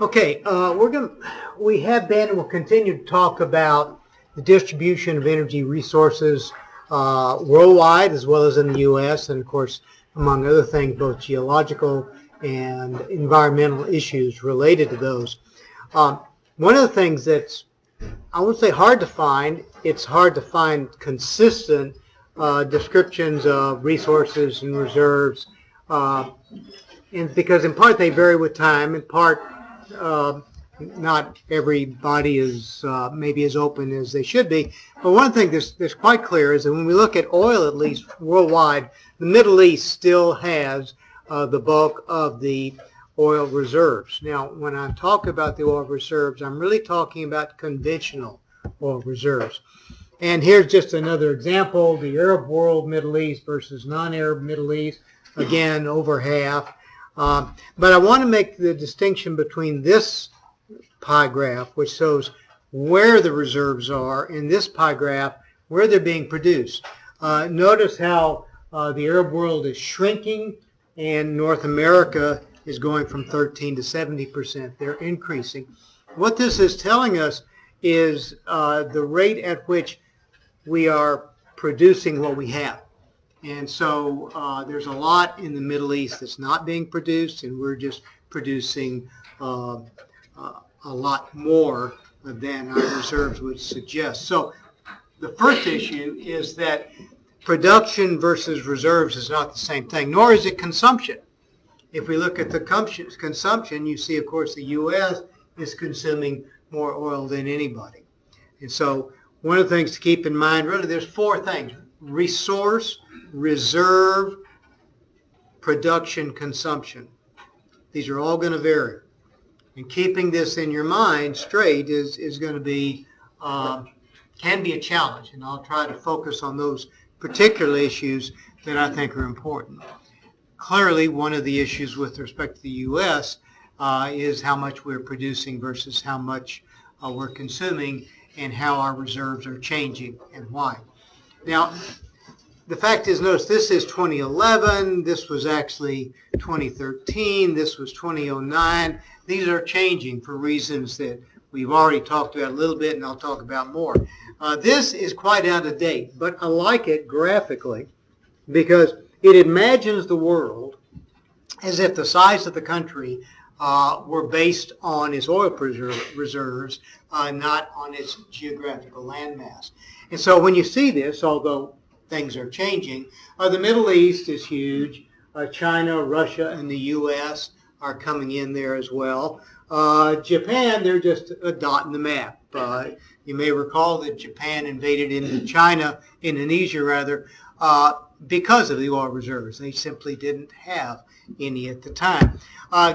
Okay, we have been and will continue to talk about the distribution of energy resources worldwide as well as in the U.S. and of course, among other things, both geological and environmental issues related to those. One of the things that's, I won't say hard to find, it's hard to find consistent descriptions of resources and reserves, and because in part they vary with time, in part not everybody is maybe as open as they should be. But one thing that's quite clear is that when we look at oil, at least worldwide, the Middle East still has the bulk of the oil reserves. Now, when I talk about the oil reserves, I'm really talking about conventional oil reserves. And here's just another example, the Arab world Middle East versus non-Arab Middle East, again, over half. But I want to make the distinction between this pie graph, which shows where the reserves are, and this pie graph, where they're being produced. Notice how the Arab world is shrinking and North America is going from 13 to 70%. They're increasing. What this is telling us is the rate at which we are producing what we have. And so there's a lot in the Middle East that's not being produced, and we're just producing a lot more than our reserves would suggest. So the first issue is that production versus reserves is not the same thing, nor is it consumption. If we look at the consumption, you see, of course, the U.S. is consuming more oil than anybody. And so one of the things to keep in mind, really, there's four things: resource, reserve, production, consumption. These are all going to vary. And keeping this in your mind straight is going to be, can be a challenge. And I'll try to focus on those particular issues that I think are important. Clearly, one of the issues with respect to the U.S. Is how much we're producing versus how much we're consuming, and how our reserves are changing and why. Now, the fact is, notice this is 2011, this was actually 2013, this was 2009. These are changing for reasons that we've already talked about a little bit, and I'll talk about more. This is quite out of date, but I like it graphically because it imagines the world as if the size of the country were based on its oil reserves, not on its geographical landmass. And so when you see this, although things are changing, the Middle East is huge. China, Russia, and the U.S. are coming in there as well. Japan, they're just a dot in the map. You may recall that Japan invaded into China, Indonesia rather, because of the oil reserves. They simply didn't have any at the time.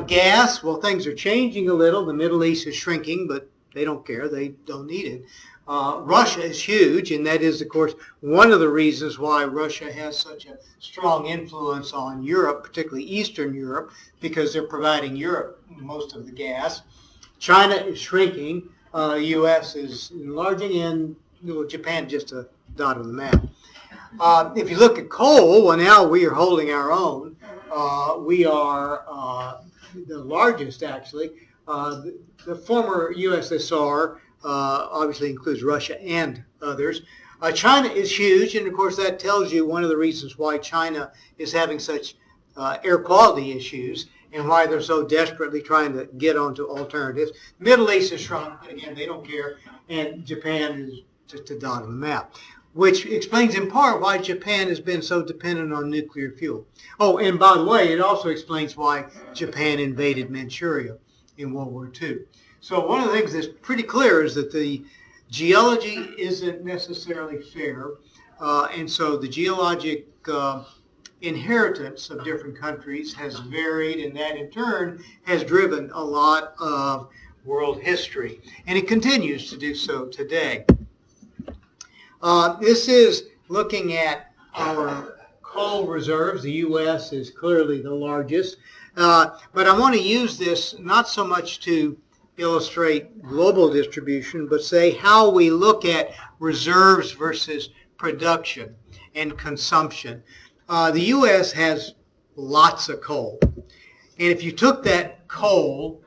Gas, well, things are changing a little. The Middle East is shrinking, but they don't care. They don't need it. Russia is huge, and that is, of course, one of the reasons why Russia has such a strong influence on Europe, particularly Eastern Europe, because they're providing Europe most of the gas. China is shrinking. U.S. is enlarging, and Japan just a dot on the map. If you look at coal, well, now we are holding our own. We are the largest, actually. The former USSR obviously includes Russia and others. China is huge, and of course that tells you one of the reasons why China is having such air quality issues and why they're so desperately trying to get onto alternatives. Middle East is shrunk, but again, they don't care, and Japan is just a dot on the map, which explains in part why Japan has been so dependent on nuclear fuel. Oh, and by the way, it also explains why Japan invaded Manchuria in World War II. So one of the things that's pretty clear is that the geology isn't necessarily fair, and so the geologic inheritance of different countries has varied, and that in turn has driven a lot of world history, and it continues to do so today. This is looking at our coal reserves. The U.S. is clearly the largest, but I want to use this not so much to illustrate global distribution, but say how we look at reserves versus production and consumption. The U.S. has lots of coal, and if you took that coal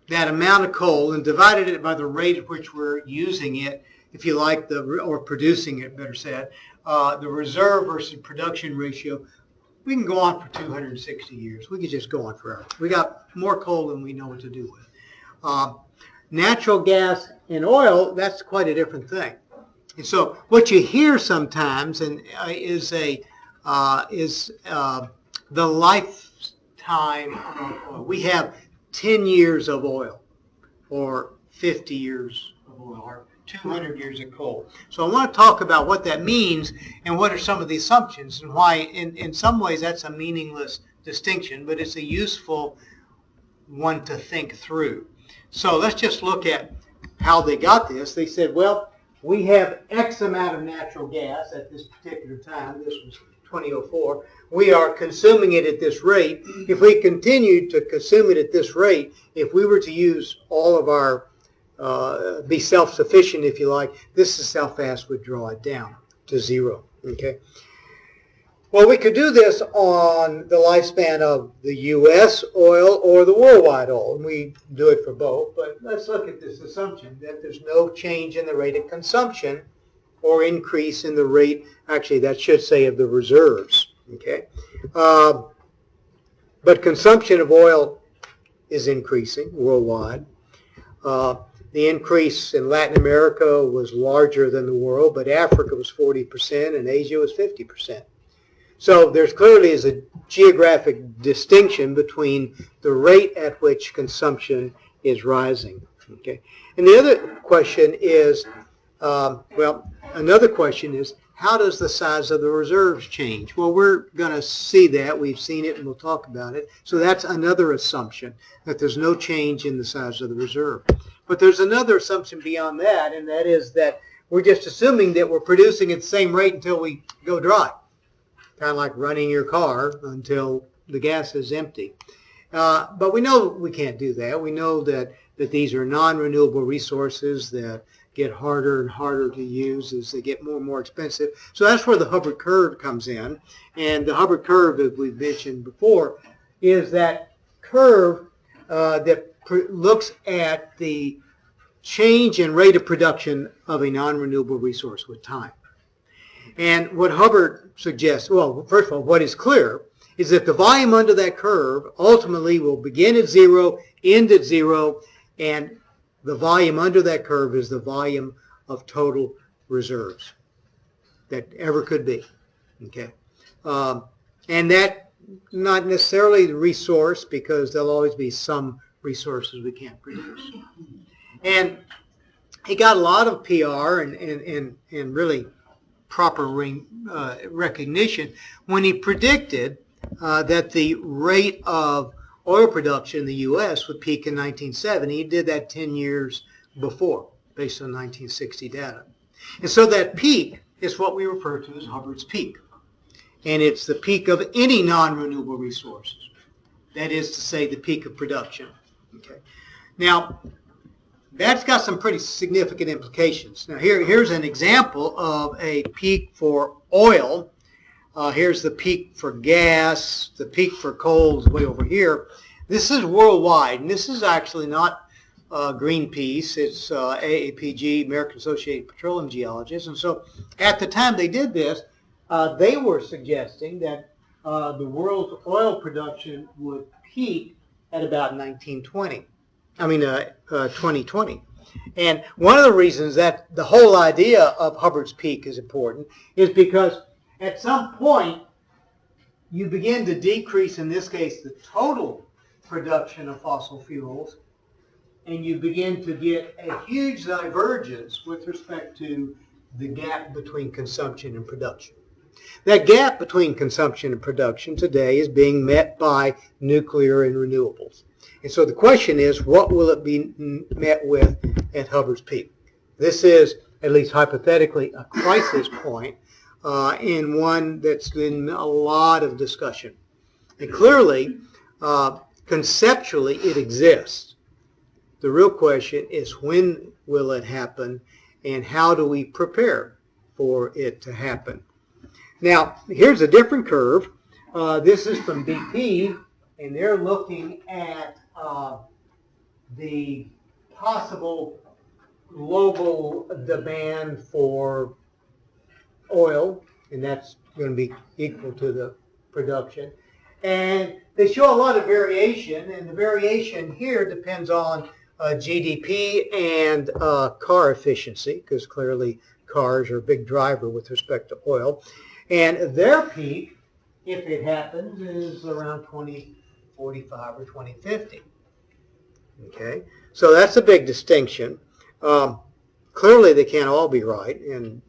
that amount of coal and divided it by the rate at which we're using it, if you like, or producing it, better said, the reserve versus production ratio, we can go on for 260 years. We could just go on forever. We got more coal than we know what to do with. Natural gas and oil, that's quite a different thing. And so what you hear sometimes is the lifetime of oil. We have 10 years of oil, or 50 years of oil, or 200 years of coal. So I want to talk about what that means and what are some of the assumptions and why in some ways that's a meaningless distinction, but it's a useful one to think through. So let's just look at how they got this. They said, well, we have X amount of natural gas at this particular time. This was 2004. We are consuming it at this rate. If we continue to consume it at this rate, if we were to use all of our, be self-sufficient, if you like, this is how fast we'd draw it down to zero. Okay. Well, we could do this on the lifespan of the U.S. oil or the worldwide oil, and we do it for both. But let's look at this assumption that there's no change in the rate of consumption or increase in the rate, actually that should say of the reserves. Okay, but consumption of oil is increasing worldwide. The increase in Latin America was larger than the world, but Africa was 40% and Asia was 50%. So there's clearly is a geographic distinction between the rate at which consumption is rising. Okay, and the other question is, another question is, how does the size of the reserves change? Well, we're going to see that. We've seen it and we'll talk about it. So that's another assumption, that there's no change in the size of the reserve. But there's another assumption beyond that, and that is that we're just assuming that we're producing at the same rate until we go dry. Kind of like running your car until the gas is empty. But we know we can't do that. We know that these are non-renewable resources that get harder and harder to use as they get more and more expensive. So that's where the Hubbert curve comes in. And the Hubbert curve, as we've mentioned before, is that curve that looks at the change in rate of production of a non-renewable resource with time. And what Hubbert suggests, well, first of all, what is clear is that the volume under that curve ultimately will begin at zero, end at zero, and the volume under that curve is the volume of total reserves that ever could be. Okay, and that not necessarily the resource, because there'll always be some resources we can't produce. And he got a lot of PR and really proper recognition when he predicted that the rate of oil production in the U.S. would peak in 1970. He did that 10 years before, based on 1960 data. And so that peak is what we refer to as Hubbert's peak. And it's the peak of any non-renewable resources. That is to say, the peak of production. Okay. Now, that's got some pretty significant implications. Now, here's an example of a peak for oil. Here's the peak for gas. The peak for coal is way over here. This is worldwide, and this is actually not Greenpeace. It's AAPG, American Associated of Petroleum Geologists. And so at the time they did this, they were suggesting that the world's oil production would peak at about 2020. And one of the reasons that the whole idea of Hubbert's peak is important is because at some point you begin to decrease, in this case, the total production of fossil fuels, and you begin to get a huge divergence with respect to the gap between consumption and production. That gap between consumption and production today is being met by nuclear and renewables. And so the question is, what will it be met with at Hubbert's peak? This is, at least hypothetically, a crisis point, and one that's been a lot of discussion. And clearly, conceptually, it exists. The real question is, when will it happen, and how do we prepare for it to happen? Now, here's a different curve. This is from BP, and they're looking at the possible global demand for oil, and that's going to be equal to the production. And they show a lot of variation, and the variation here depends on GDP and car efficiency, because clearly cars are a big driver with respect to oil. And their peak, if it happens, is around 2045 or 2050. Okay, so that's a big distinction. Clearly they can't all be right, and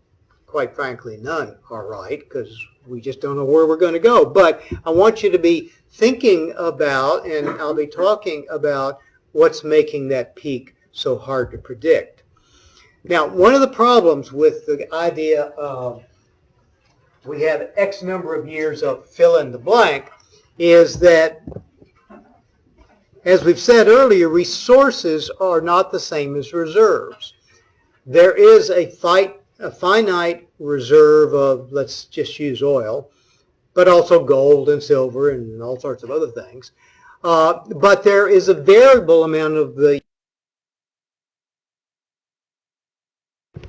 quite frankly none are right, because we just don't know where we're going to go. But I want you to be thinking about, and I'll be talking about, what's making that peak so hard to predict. Now, one of the problems with the idea of we have X number of years of fill in the blank is that, as we've said earlier, resources are not the same as reserves. There is a finite reserve of, let's just use oil, but also gold and silver and all sorts of other things. But there is a variable amount of the,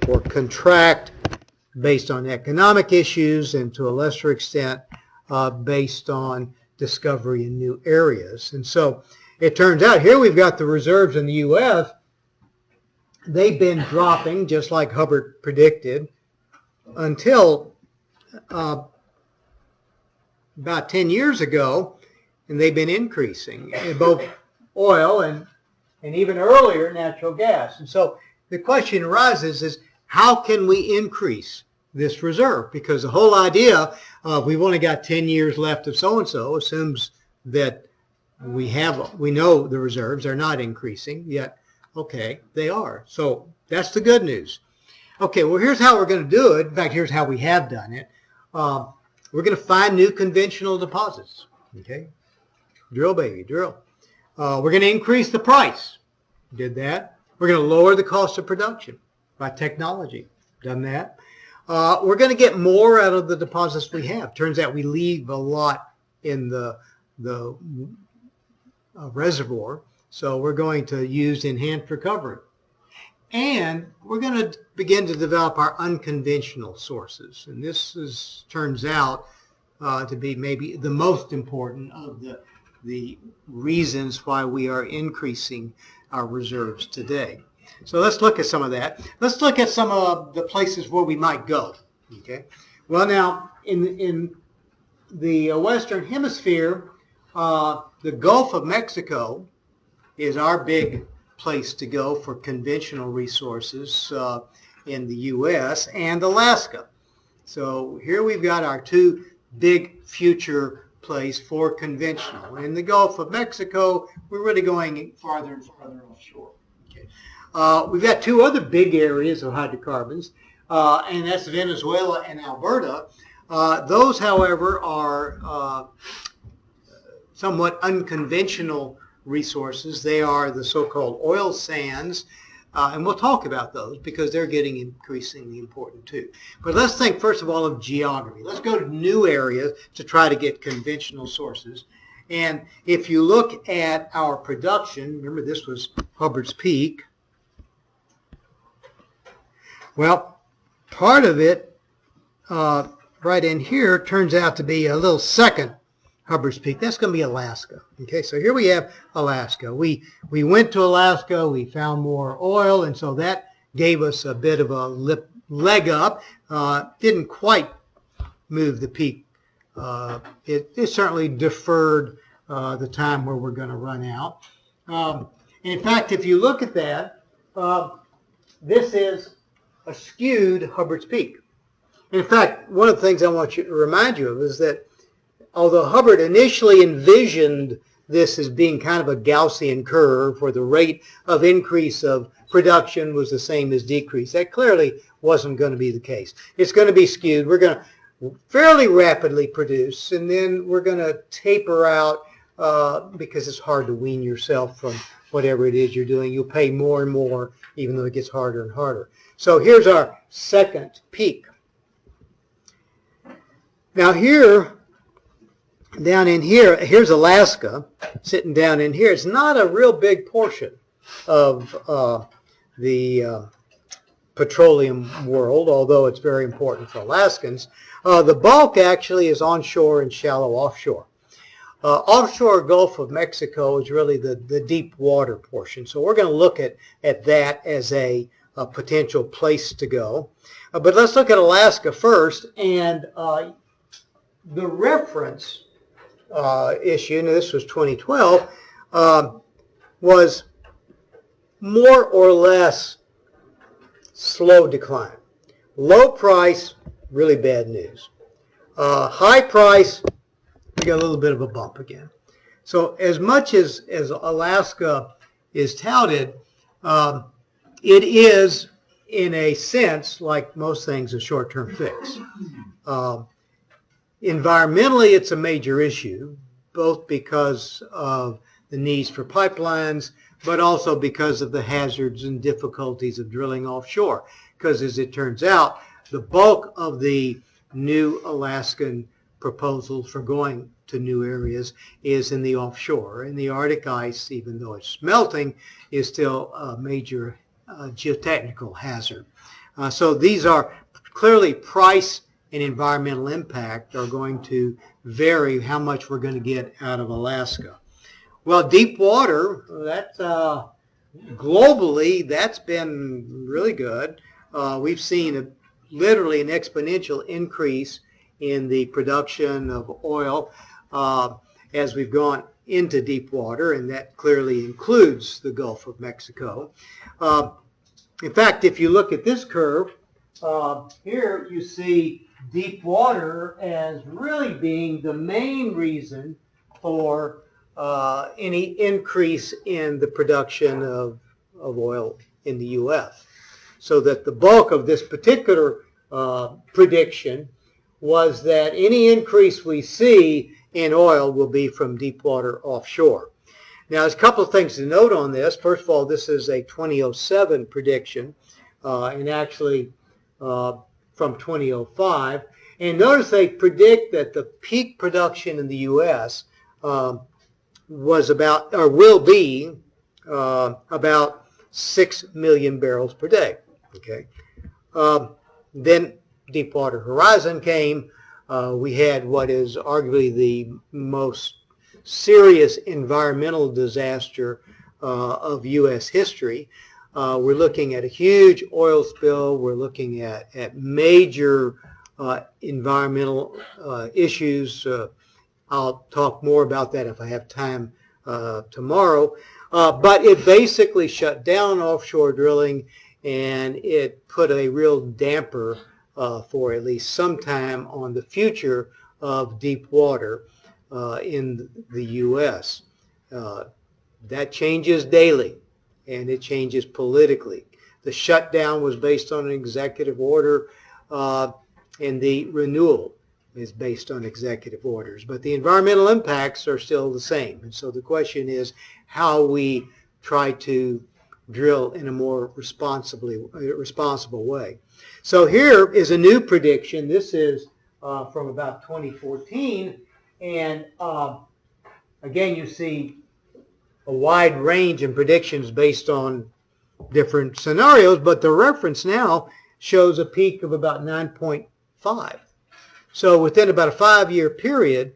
or contract based on economic issues, and to a lesser extent based on discovery in new areas. And so it turns out here we've got the reserves in the U.S. They've been dropping, just like Hubbert predicted, until about 10 years ago, and they've been increasing in both oil and even earlier natural gas. And so the question arises is, how can we increase this reserve? Because the whole idea of we've only got 10 years left of so-and-so assumes that we know the reserves are not increasing, yet, okay, they are. So that's the good news. Okay, well, here's how we're going to do it. In fact, here's how we have done it. We're going to find new conventional deposits. Okay, drill, baby, drill. We're going to increase the price. Did that. We're going to lower the cost of production by technology. Done that. We're going to get more out of the deposits we have. Turns out we leave a lot in the reservoir, so we're going to use enhanced recovery. And we're going to begin to develop our unconventional sources. And this turns out to be maybe the most important of the reasons why we are increasing our reserves today. So let's look at some of that. Let's look at some of the places where we might go. Okay. Well, now, in the Western Hemisphere, the Gulf of Mexico is our big place to go for conventional resources in the U.S. and Alaska. So here we've got our two big future plays for conventional. In the Gulf of Mexico, we're really going farther and farther offshore. Okay. We've got two other big areas of hydrocarbons, and that's Venezuela and Alberta. Those, however, are somewhat unconventional resources. They are the so-called oil sands, and we'll talk about those because they're getting increasingly important too. But let's think first of all of geography. Let's go to new areas to try to get conventional sources. And if you look at our production, remember this was Hubbert's peak. Well, part of it right in here turns out to be a little second Hubbert's peak. That's going to be Alaska. Okay, so here we have Alaska. We went to Alaska, we found more oil, and so that gave us a bit of a leg up. Didn't quite move the peak. It certainly deferred the time where we're going to run out. In fact, if you look at that, this is a skewed Hubbert's peak. In fact, one of the things I want to remind you of is that although Hubbert initially envisioned this as being kind of a Gaussian curve where the rate of increase of production was the same as decrease, that clearly wasn't going to be the case. It's going to be skewed. We're going to fairly rapidly produce, and then we're going to taper out because it's hard to wean yourself from whatever it is you're doing. You'll pay more and more even though it gets harder and harder. So here's our second peak. Now here, down in here, here's Alaska sitting down in here. It's not a real big portion. of the petroleum world, although it's very important for Alaskans. The bulk actually is onshore and shallow offshore. Offshore Gulf of Mexico is really the deep water portion. So we're going to look at that as a potential place to go. But let's look at Alaska first. And the reference issue, and this was 2012, was more or less slow decline. Low price, really bad news. High price, we got a little bit of a bump again. So as much as Alaska is touted, it is, in a sense, like most things, a short-term fix. Environmentally, it's a major issue, both because of the needs for pipelines, but also because of the hazards and difficulties of drilling offshore. Because as it turns out, the bulk of the new Alaskan proposals for going to new areas is in the offshore. And the Arctic ice, even though it's melting, is still a major geotechnical hazard. So these are clearly price and environmental impact are going to vary how much we're going to get out of Alaska. Well, deep water, that's globally, that's been really good. We've seen literally an exponential increase in the production of oil as we've gone into deep water, and that clearly includes the Gulf of Mexico. In fact, if you look at this curve, here you see deep water as really being the main reason for any increase in the production of oil in the U.S. So that the bulk of this particular prediction was that any increase we see in oil will be from deep water offshore. Now, there's a couple of things to note on this. First of all, this is a 2007 prediction, and actually from 2005. And notice they predict that the peak production in the U.S. was about, or will be, about 6 million barrels per day. Okay. Then Deepwater Horizon came. We had what is arguably the most serious environmental disaster of U.S. history. We're looking at a huge oil spill. We're looking at major environmental issues. I'll talk more about that if I have time tomorrow. But it basically shut down offshore drilling, and it put a real damper for at least some time on the future of deep water in the U.S. That changes daily, and it changes politically. The shutdown was based on an executive order, and the renewal is based on executive orders. But the environmental impacts are still the same. And so the question is how we try to drill in a more responsible way. So here is a new prediction. This is from about 2014. And again, you see a wide range in predictions based on different scenarios, but the reference now shows a peak of about 9.5. So within about a 5-year period,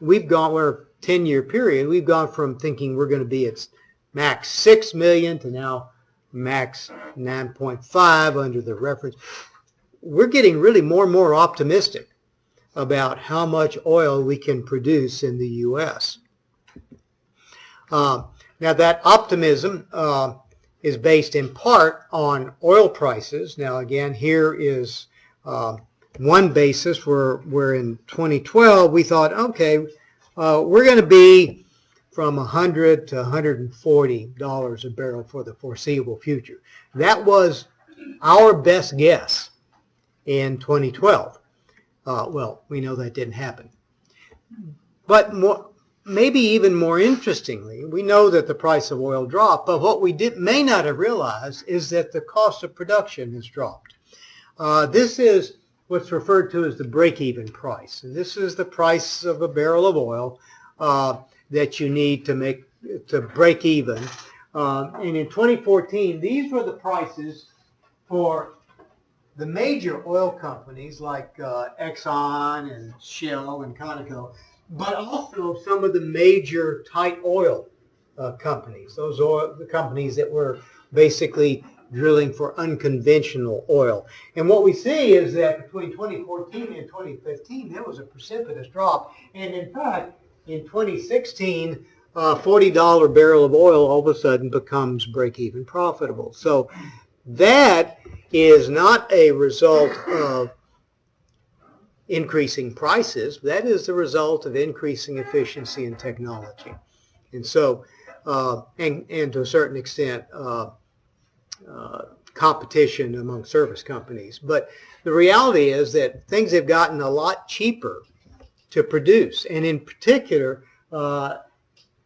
we've gone, or a 10-year period, we've gone from thinking we're going to be at max 6 million to now max 9.5 under the reference. We're getting really more and more optimistic about how much oil we can produce in the U.S. Now that optimism is based in part on oil prices. Now again, here is one basis where in 2012 we thought, okay, we're going to be from $100 to $140 a barrel for the foreseeable future. That was our best guess in 2012. Well, we know that didn't happen. But maybe even more interestingly, we know that the price of oil dropped, but what we may not have realized is that the cost of production has dropped. This is what's referred to as the break-even price. And this is the price of a barrel of oil that you need to make to break even. And in 2014, these were the prices for the major oil companies like Exxon and Shell and Conoco, but also some of the major tight oil companies, the companies that were basically drilling for unconventional oil. And what we see is that between 2014 and 2015, there was a precipitous drop. And in fact, in 2016, $40 barrel of oil all of a sudden becomes break-even profitable. So that is not a result of increasing prices. That is the result of increasing efficiency and technology. And so, and to a certain extent, competition among service companies. But the reality is that things have gotten a lot cheaper to produce, and in particular,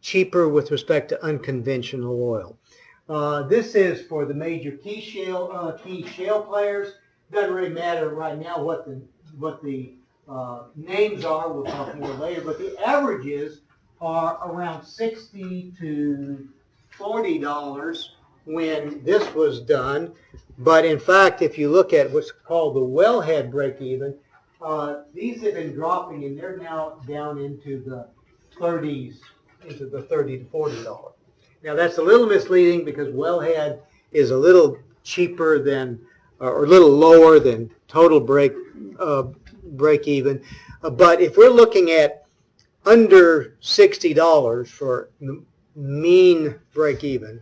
cheaper with respect to unconventional oil. This is for the major key shale players. Doesn't really matter right now what the names are. We'll talk more later. But the averages are around $60 to $40 when this was done. But in fact, if you look at what's called the wellhead break-even, these have been dropping, and they're now down into the 30s, into the $30 to $40. Now that's a little misleading because wellhead is a little cheaper than, or a little lower than total break even. But if we're looking at under $60 for mean break even,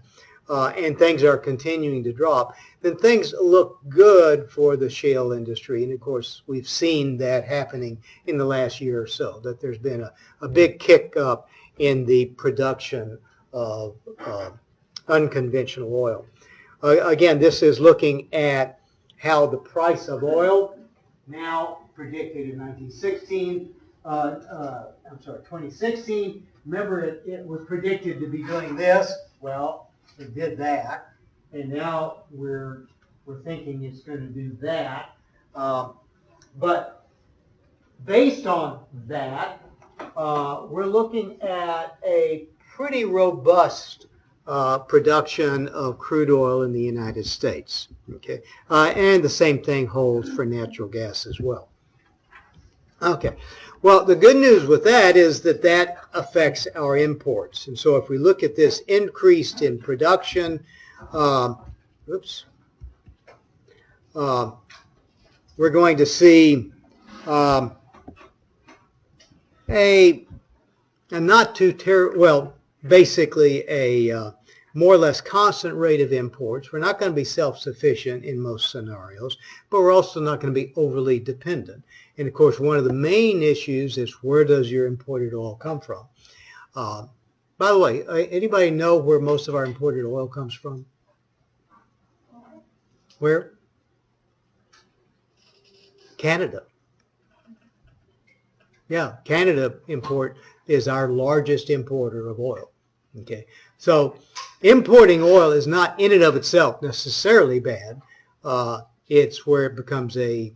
and things are continuing to drop, then things look good for the shale industry. And of course, we've seen that happening in the last year or so, that there's been a big kick up in the production of unconventional oil. Again, this is looking at how the price of oil, now predicted in 2016. Remember, it was predicted to be doing this. Well, it did that, and now we're thinking it's going to do that. But based on that, we're looking at a pretty robust production of crude oil in the United States. Okay, and the same thing holds for natural gas as well. Okay, well, the good news with that is that that affects our imports. And so if we look at this increased in production, we're going to see a not too basically a more or less constant rate of imports. We're not going to be self-sufficient in most scenarios, but we're also not going to be overly dependent. And of course, one of the main issues is, where does your imported oil come from? By the way, anybody know where most of our imported oil comes from? Where? Canada. Yeah, Canada is our largest importer of oil. Okay, so importing oil is not in and of itself necessarily bad. It's where it becomes a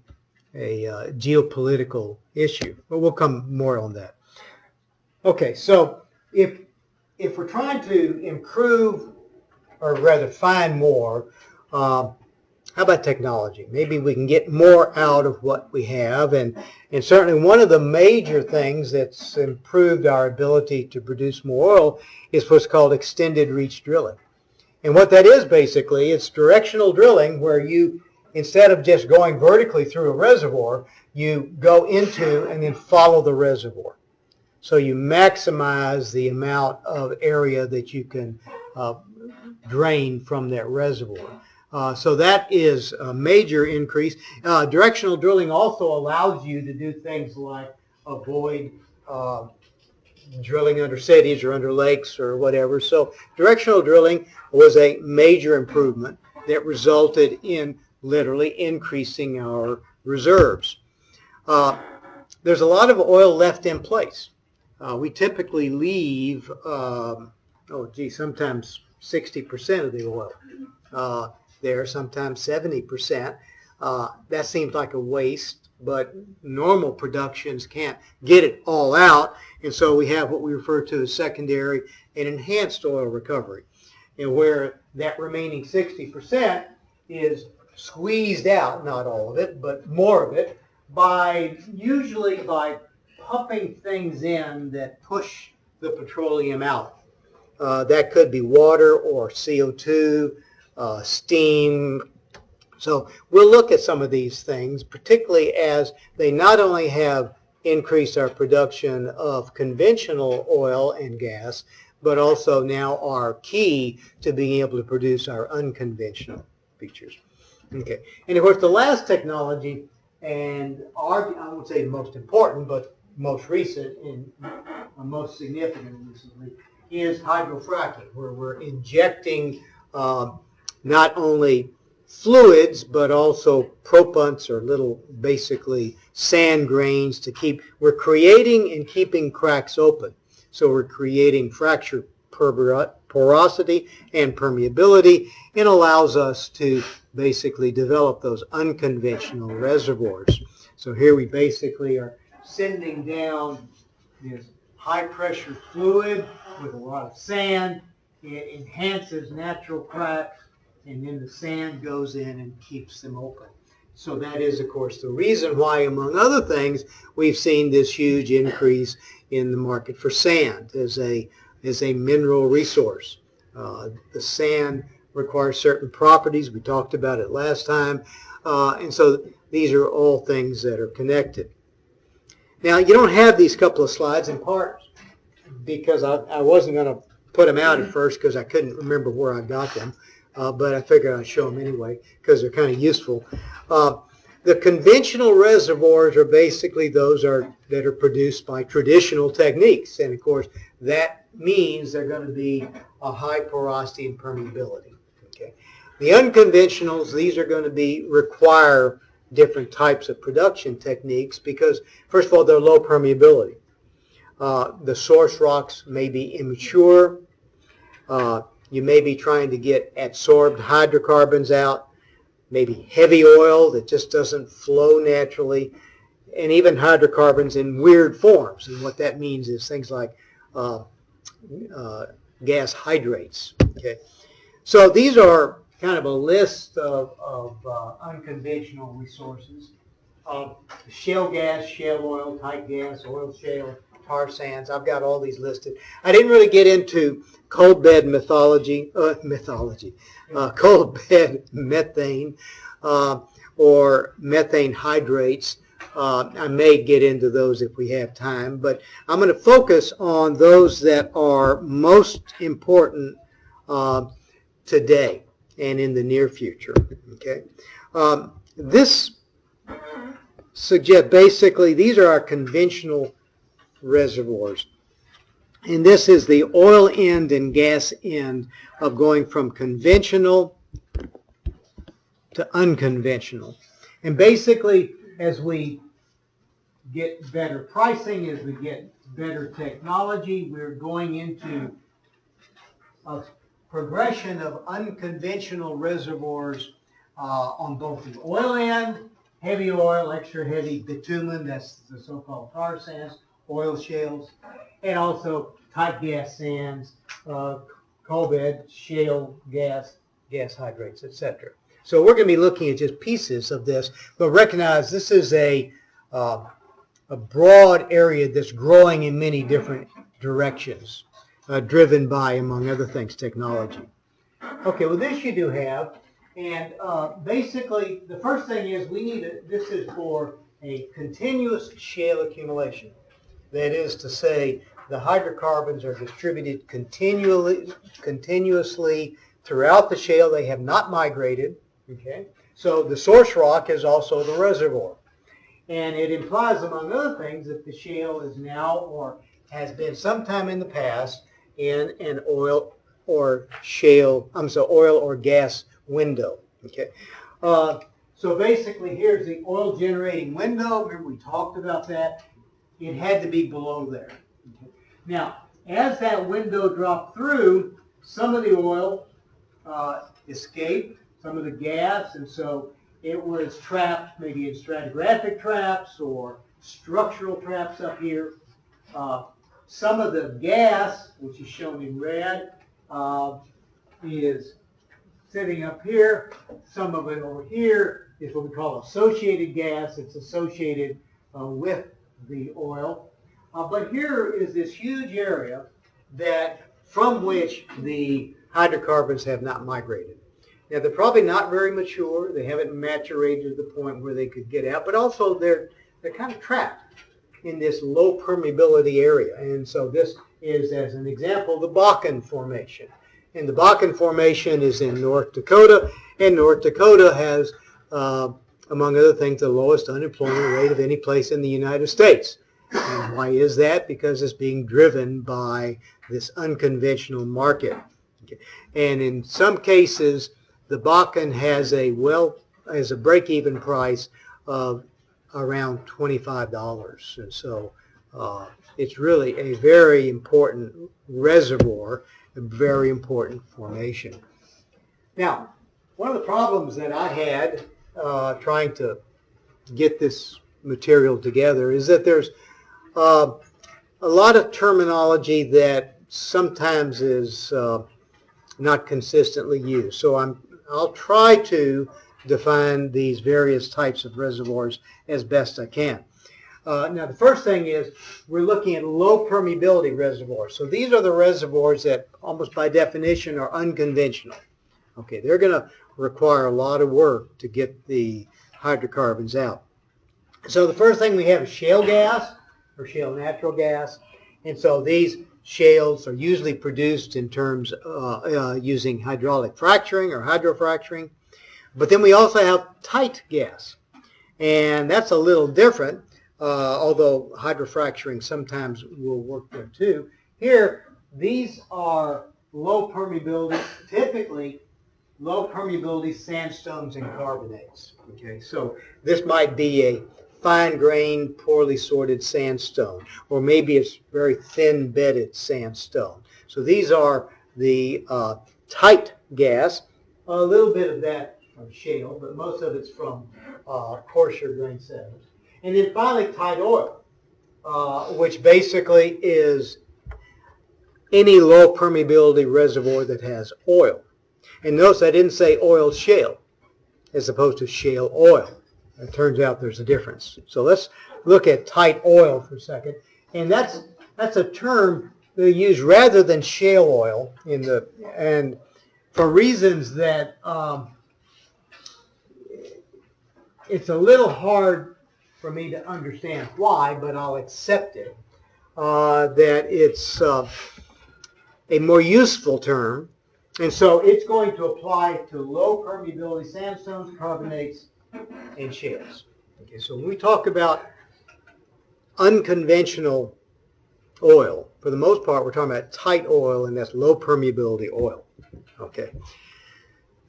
geopolitical issue, but we'll come more on that. Okay, so if we're trying to improve, or rather find more, how about technology? Maybe we can get more out of what we have, and certainly one of the major things that's improved our ability to produce more oil is what's called extended reach drilling. And what that is basically, it's directional drilling where you, instead of just going vertically through a reservoir, you go into and then follow the reservoir. So you maximize the amount of area that you can drain from that reservoir. So that is a major increase. Directional drilling also allows you to do things like avoid drilling under cities or under lakes or whatever. So directional drilling was a major improvement that resulted in literally increasing our reserves. There's a lot of oil left in place. We typically leave, sometimes 60% of the oil there, sometimes 70%. That seems like a waste. but normal productions can't get it all out, and so we have what we refer to as secondary and enhanced oil recovery, and where that remaining 60% is squeezed out, not all of it, but more of it, usually by pumping things in that push the petroleum out. That could be water or CO2, steam. So we'll look at some of these things, particularly as they not only have increased our production of conventional oil and gas, but also now are key to being able to produce our unconventional features. Okay, and of course the last technology, and I won't say the most important, but most recent and most significant recently, is hydrofracking, where we're injecting not only fluids, but also proppants, or little, basically, sand grains to we're creating and keeping cracks open. So we're creating fracture porosity and permeability, and allows us to basically develop those unconventional reservoirs. So here we basically are sending down this high pressure fluid with a lot of sand. It enhances natural cracks, and then the sand goes in and keeps them open. So that is, of course, the reason why, among other things, we've seen this huge increase in the market for sand as a mineral resource. The sand requires certain properties. We talked about it last time. And so these are all things that are connected. Now, you don't have these couple of slides, in part because I wasn't going to put them out at first because I couldn't remember where I got them. But I figured I'd show them anyway because they're kind of useful. The conventional reservoirs are basically those that are produced by traditional techniques. And, of course, that means they're going to be a high porosity and permeability. Okay. The unconventionals, these are going to require different types of production techniques because, first of all, they're low permeability. The source rocks may be immature. You may be trying to get adsorbed hydrocarbons out, maybe heavy oil that just doesn't flow naturally, and even hydrocarbons in weird forms. And what that means is things like gas hydrates. Okay, so these are kind of a list of unconventional resources. Shale gas, shale oil, tight gas, oil shale, tar sands. I've got all these listed. I didn't really get into coal bed coal bed methane or methane hydrates. I may get into those if we have time, but I'm going to focus on those that are most important today and in the near future. Okay, this suggests basically these are our conventional reservoirs. And this is the oil end and gas end of going from conventional to unconventional. And basically, as we get better pricing, as we get better technology, we're going into a progression of unconventional reservoirs on both the oil end, heavy oil, extra heavy bitumen, that's the so-called tar sands, oil shales, and also tight gas sands, coal bed, shale gas, gas hydrates, etc. So we're going to be looking at just pieces of this, but recognize this is a broad area that's growing in many different directions, driven by, among other things, technology. Okay, well this you do have, and basically the first thing is this is for a continuous shale accumulation. That is to say, the hydrocarbons are distributed continuously throughout the shale. They have not migrated. Okay, so the source rock is also the reservoir. And it implies, among other things, that the shale is now or has been sometime in the past in an oil or gas window. Okay, so basically here's the oil generating window. Remember we talked about that. It had to be below there. Okay. Now, as that window dropped through, some of the oil escaped, some of the gas, and so it was trapped maybe in stratigraphic traps or structural traps up here. Some of the gas, which is shown in red, is sitting up here. Some of it over here is what we call associated gas. It's associated with the oil. But here is this huge area from which the hydrocarbons have not migrated. Now, they're probably not very mature. They haven't maturated to the point where they could get out, but also they're kind of trapped in this low permeability area. And so this is, as an example, the Bakken Formation. And the Bakken Formation is in North Dakota, and North Dakota has, among other things, the lowest unemployment rate of any place in the United States. And why is that? Because it's being driven by this unconventional market. Okay. And in some cases, the Bakken has a break-even price of around $25. And so it's really a very important reservoir, a very important formation. Now, one of the problems that I had trying to get this material together is that there's a lot of terminology that sometimes is not consistently used. So I'll try to define these various types of reservoirs as best I can. Now, the first thing is we're looking at low permeability reservoirs. So these are the reservoirs that almost by definition are unconventional. Okay, they're going to require a lot of work to get the hydrocarbons out. So the first thing we have is shale gas or shale natural gas. And so these shales are usually produced in terms using hydraulic fracturing or hydrofracturing. But then we also have tight gas. And that's a little different, although hydrofracturing sometimes will work there too. Here, these are low permeability, typically low permeability sandstones and carbonates. Okay, so this might be a fine-grained, poorly sorted sandstone, or maybe it's very thin-bedded sandstone. So these are the tight gas. A little bit of that from shale, but most of it's from coarser grain sediments. And then finally, tight oil, which basically is any low permeability reservoir that has oil. And notice I didn't say oil shale as opposed to shale oil. It turns out there's a difference. So let's look at tight oil for a second. And that's a term they use rather than shale oil and for reasons that it's a little hard for me to understand why, but I'll accept it, that it's a more useful term. And so it's going to apply to low permeability sandstones, carbonates, and shales. Okay, so when we talk about unconventional oil, for the most part, we're talking about tight oil, and that's low permeability oil. Okay.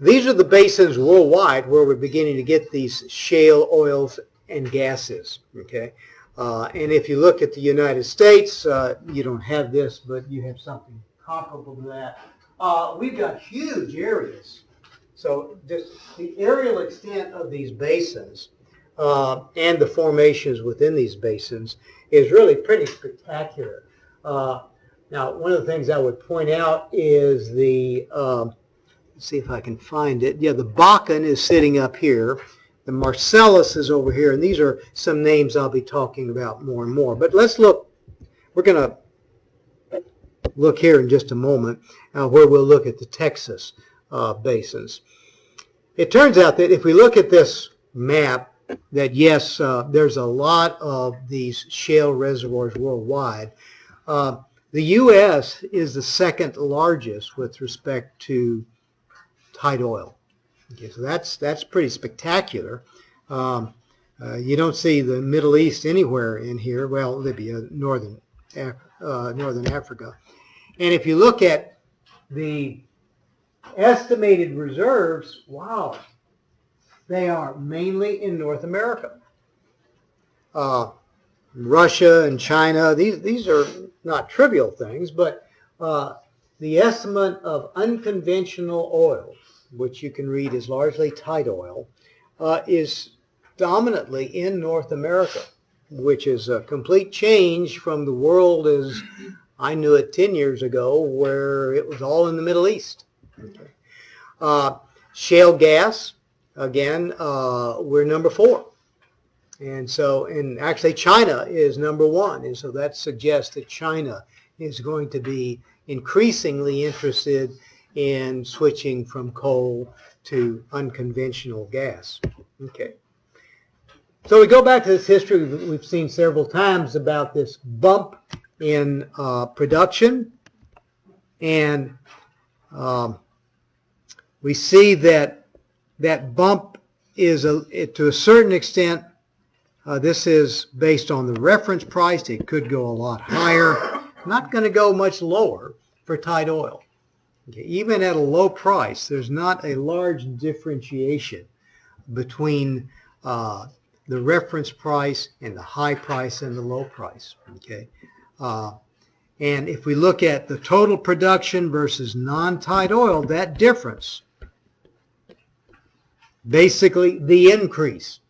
These are the basins worldwide where we're beginning to get these shale oils and gases. Okay. And if you look at the United States, you don't have this, but you have something comparable to that. We've got huge areas. So the aerial extent of these basins and the formations within these basins is really pretty spectacular. Now, one of the things I would point out is let's see if I can find it. Yeah, the Bakken is sitting up here. The Marcellus is over here, and these are some names I'll be talking about more and more. But let's look. We're going to look here in just a moment where we'll look at the Texas basins. It turns out that if we look at this map, that yes, there's a lot of these shale reservoirs worldwide. The U.S. is the second largest with respect to tight oil. Okay, so that's pretty spectacular. You don't see the Middle East anywhere in here. Well, Libya, northern Africa. And if you look at the estimated reserves, wow, they are mainly in North America. Russia and China, these are not trivial things, but the estimate of unconventional oil, which you can read is largely tight oil, is dominantly in North America, which is a complete change from the world as I knew it 10 years ago, where it was all in the Middle East. Okay. Shale gas, again, we're number 4. And actually China is number 1. And so that suggests that China is going to be increasingly interested in switching from coal to unconventional gas. Okay. So we go back to this history we've seen several times about this bump in production, and we see that that bump is to a certain extent. This is based on the reference price. It could go a lot higher. Not going to go much lower for tight oil. Okay. Even at a low price, there's not a large differentiation between the reference price and the high price and the low price. Okay. And if we look at the total production versus non-tight oil, that difference, basically the increase,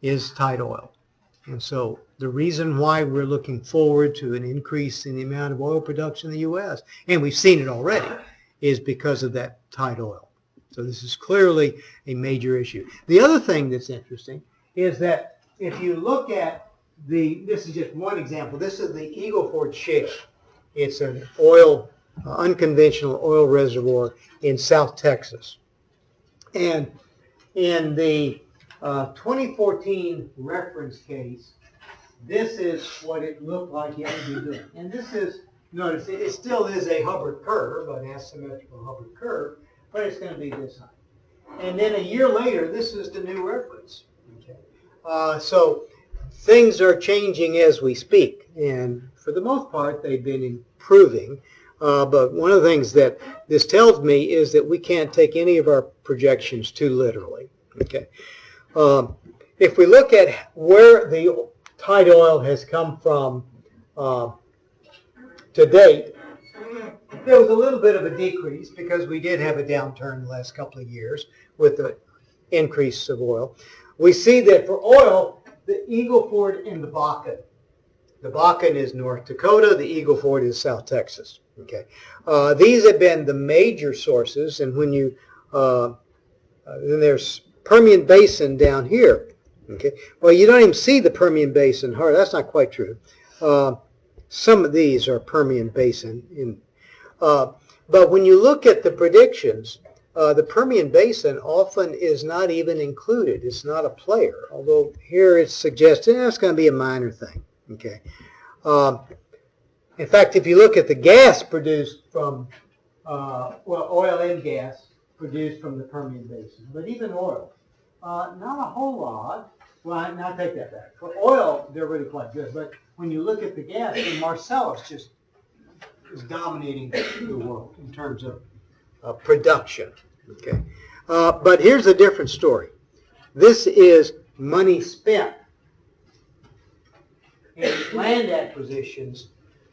is tight oil. And so the reason why we're looking forward to an increase in the amount of oil production in the U.S., and we've seen it already, is because of that tight oil. So this is clearly a major issue. The other thing that's interesting is that if you look at this is just one example. This is the Eagle Ford Shale. It's an unconventional oil reservoir in South Texas. And in the 2014 reference case, this is what it looked like it would be doing. And this is, notice, it still is a Hubbard curve, an asymmetrical Hubbard curve, but it's going to be this high. And then a year later, this is the new reference. Okay. So things are changing as we speak, and for the most part, they've been improving. But one of the things that this tells me is that we can't take any of our projections too literally. Okay. If we look at where the tight oil has come from to date, there was a little bit of a decrease because we did have a downturn the last couple of years with the increase of oil. We see that for oil, the Eagle Ford and the Bakken. The Bakken is North Dakota. The Eagle Ford is South Texas. Okay, these have been the major sources, and when you then there's Permian Basin down here. Okay, well, you don't even see the Permian Basin. That's not quite true. Some of these are Permian Basin, but when you look at the predictions, the Permian Basin often is not even included. It's not a player, although here it's suggested it's going to be a minor thing. Okay. In fact, if you look at the gas produced from, oil and gas produced from the Permian Basin, but even oil, not a whole lot. Well, now I take that back. For oil, they're really quite good, but when you look at the gas, the Marcellus just is dominating the world in terms of production. Okay, but here's a different story. This is money spent in land acquisitions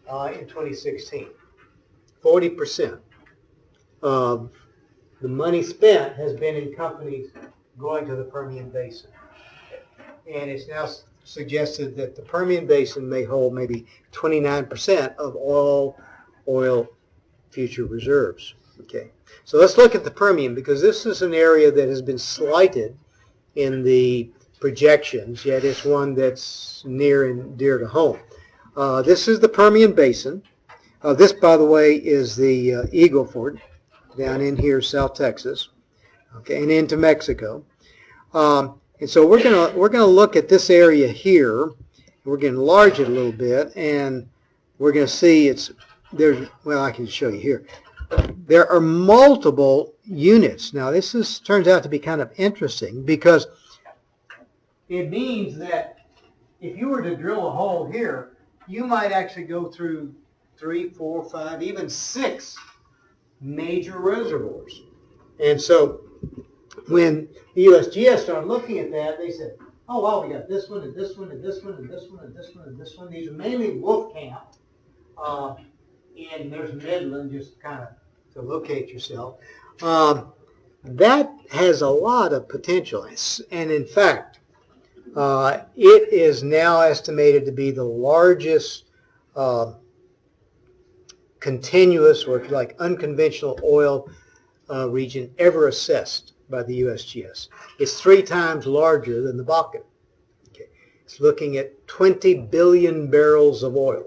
in 2016. 40% of the money spent has been in companies going to the Permian Basin. And it's now suggested that the Permian Basin may hold maybe 29% of all oil future reserves. Okay, so let's look at the Permian, because this is an area that has been slighted in the projections, yet it's one that's near and dear to home. This is the Permian Basin. This, by the way, is the Eagle Ford down in here, South Texas, okay, and into Mexico. And so we're gonna look at this area here. We're going to enlarge it a little bit, and we're going to see well, I can show you here. There are multiple units. Now this turns out to be kind of interesting, because it means that if you were to drill a hole here, you might actually go through 3, 4, 5, even 6 major reservoirs. And so when the USGS started looking at that, they said, oh, well, we got this one, and this one, and this one, and this one, and this one, and this one. These are mainly Wolfcamp. And there's Midland, just kind of to locate yourself. that has a lot of potential. And in fact, it is now estimated to be the largest continuous, or if you like, unconventional oil region ever assessed by the USGS. It's 3 times larger than the Bakken. Okay. It's looking at 20 billion barrels of oil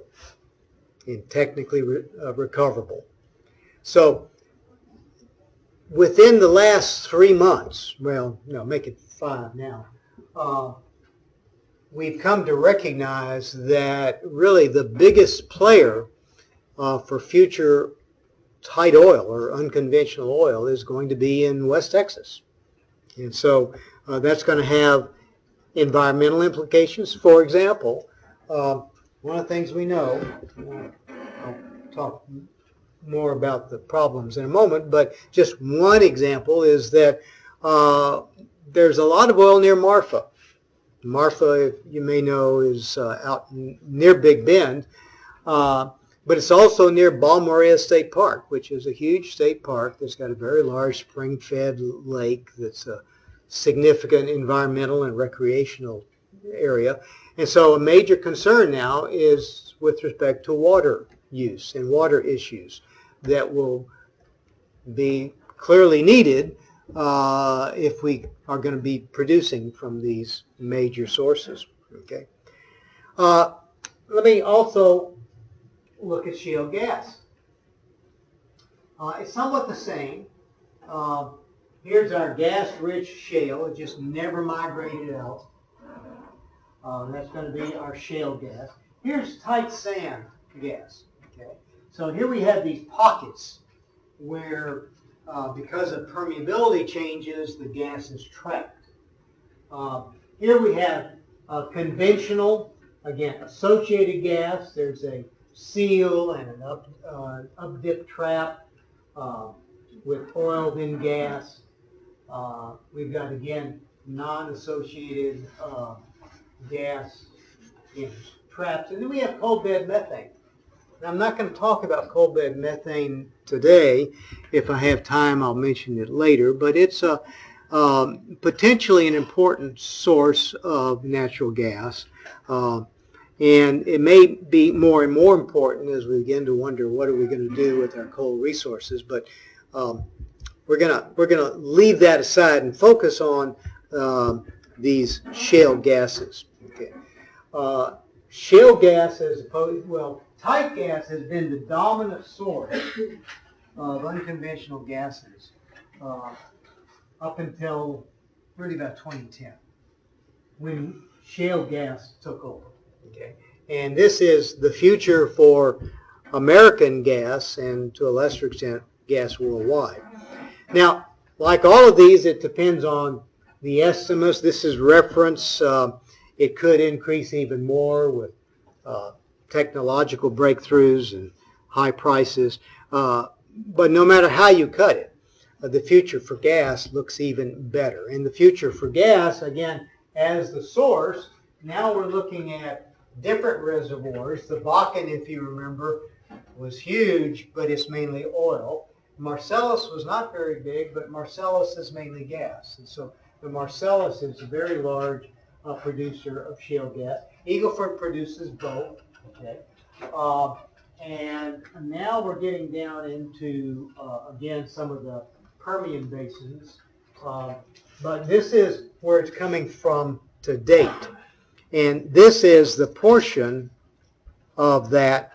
in technically recoverable. So within the last 3 months, well, no, make it 5 now, we've come to recognize that really the biggest player for future tight oil or unconventional oil is going to be in West Texas. And so that's going to have environmental implications. For example, one of the things we know, I'll talk more about the problems in a moment, but just one example is that there's a lot of oil near Marfa. Marfa, if you may know, is out near Big Bend, but it's also near Balmorea State Park, which is a huge state park that's got a very large spring-fed lake that's a significant environmental and recreational area. And so a major concern now is with respect to water use and water issues that will be clearly needed if we are going to be producing from these major sources. Okay. Let me also look at shale gas. It's somewhat the same. Here's our gas-rich shale. It just never migrated out. That's going to be our shale gas. Here's tight sand gas. Okay. So here we have these pockets where, because of permeability changes, the gas is trapped. Here we have conventional, again, associated gas. There's a seal and an up-dip trap with oiled-in gas. We've got, again, non-associated gas in traps. And then we have coal bed methane. Now, I'm not going to talk about coal bed methane today. If I have time, I'll mention it later. But it's potentially an important source of natural gas. And it may be more and more important as we begin to wonder what are we going to do with our coal resources. But we're gonna leave that aside and focus on these shale gases. Okay. Shale gas, as opposed, well, tight gas has been the dominant source of unconventional gases up until really about 2010, when shale gas took over. Okay. And this is the future for American gas and, to a lesser extent, gas worldwide. Now, like all of these, it depends on the estimates. This is reference. It could increase even more with technological breakthroughs and high prices. But no matter how you cut it, the future for gas looks even better. And the future for gas, again, as the source, now we're looking at different reservoirs. The Bakken, if you remember, was huge, but it's mainly oil. Marcellus was not very big, but Marcellus is mainly gas. And so the Marcellus is a very large producer of shale gas. Eagle Ford produces both. Okay. And now we're getting down into, again, some of the Permian basins. But this is where it's coming from to date. And this is the portion of that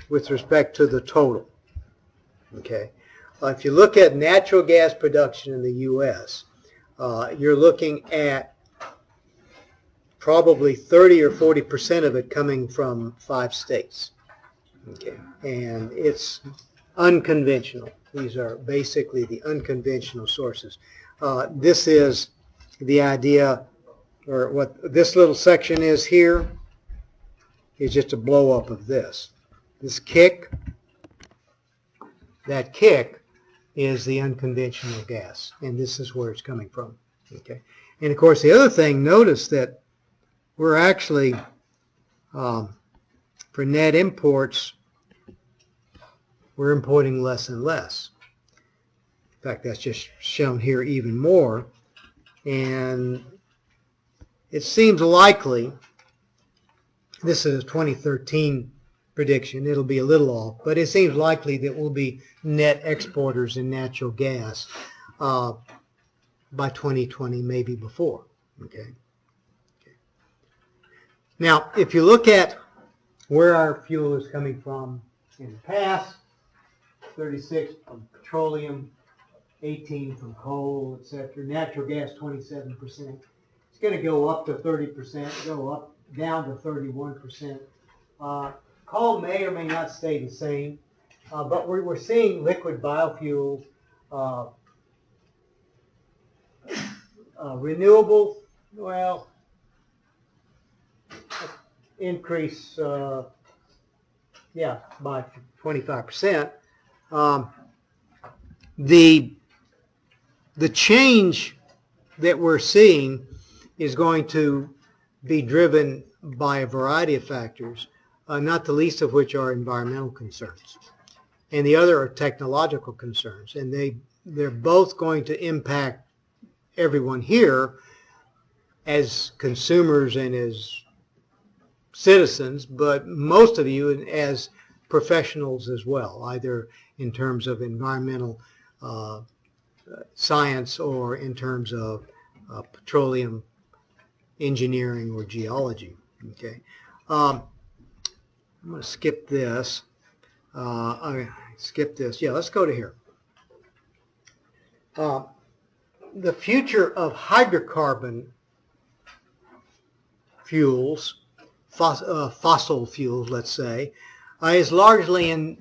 with respect to the total. Okay. If you look at natural gas production in the U.S., you're looking at probably 30 or 40% of it coming from 5 states. Okay. And it's unconventional. These are basically the unconventional sources. This is the idea, or what this little section is here, is just a blow up of this. This kick, that kick is the unconventional gas, and this is where it's coming from. Okay. And of course, the other thing, notice that we're actually, for net imports, we're importing less and less. fact, that's just shown here even more. And it seems likely, this is a 2013 prediction, it'll be a little off, but it seems likely that we'll be net exporters in natural gas by 2020, maybe before. Okay. Now, if you look at where our fuel is coming from in the past, 36 from petroleum, 18 from coal, etc. Natural gas, 27%. It's going to go up to 30%, go up down to 31%. Coal may or may not stay the same, but we're seeing liquid biofuels, renewables, well, increase, by 25%. The change that we're seeing is going to be driven by a variety of factors, not the least of which are environmental concerns. And the other are technological concerns. And they're both going to impact everyone here as consumers and as citizens, but most of you as professionals as well, either in terms of environmental science or in terms of petroleum engineering or geology. Okay, I'm going to skip this. Skip this. Yeah, let's go to here. The future of hydrocarbon fuels, fossil fuels, let's say, is largely